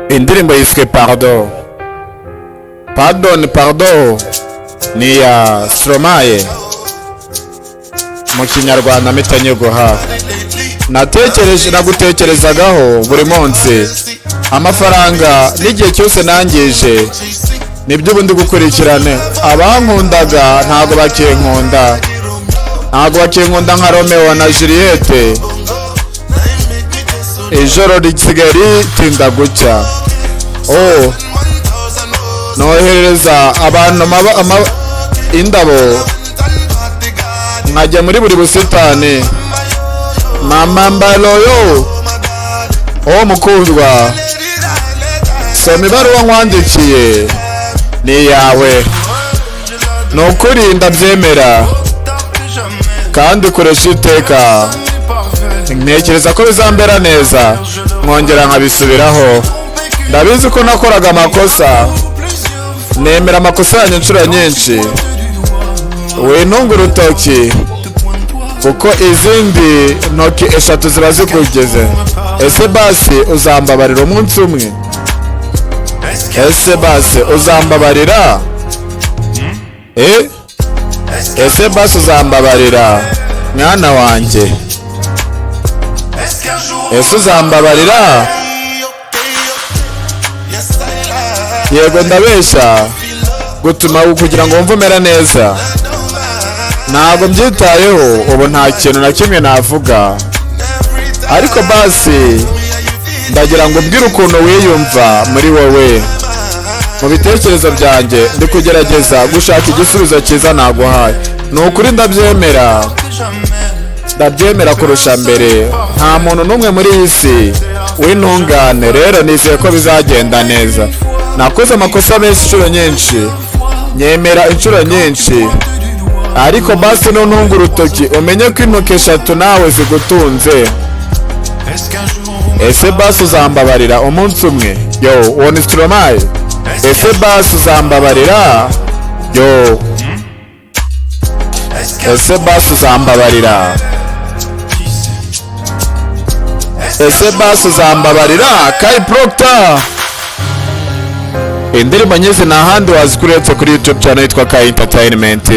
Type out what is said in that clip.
indirimbo yiswe pardon. Pardon ni ya STROMAIE mu Kinyarwanda mitanye guha. Nagutekerezagaho buri munsi amafaranga n'igihe cyose nangije nibyo ubundi gukurikirane. Abankundaga ntago bakinkunda nka Romeo na Juliette. Ijoro risigaye ritinda gucya. Nohereza abantu indabo nkajya muri buri busitani. Mama mbaloyo mukundwa, soma ibaruwa nkwandikiye ni yawe. Nukuri ndabyemera kandi ukoresha iteka. Ntekereza ko bizambera neza nkongera nkabisubiraho. Ndabizi ko nakoraga amakosa, nemera amakosa yanyu inshuro nyinshi. Wintunga urutoki kuko izindi ntoki eshatu ziba zikugeze. Ese basi uzambabarira umunsi umwe? Ese basi uzambabarira? Ese basi uzambabarira mwana wanjye? Ese uzambabarira? Yego ndabeshya gutuma kugira ngo wumve umera neza. Ntabwo mbyitayeho ubu, nta kintu na kimwe navuga, ariko basi ndagira ngo mbwire ukuntu wiyumva muri wowe. Mu bitekerezo byanjye ndi kugerageza gushaka igisubizo cyiza naguhaye. Ni ukuri ndabyemera kurusha mbere. Nta muntu n'umwe muri iyi si w'intungane, rero nizeye ko bizagenda neza. Nakoze amakosa menshi inshuro nyinshi, nyemera inshuro nyinshi, ariko basi ntuntunga urutoki umenye ko intoki eshatu nawe zigutunze. Ese basi uzambabarira umunsi umwe? Uwo ni STROMAIE. Ese basi uzambabarira? Ese basi uzambabarira? Ese basi uzambabarira? Kai Proctor. Indirimbo nyinshi nta handi wazikuretse kuri YouTube channel yitwa Kai Entertainment.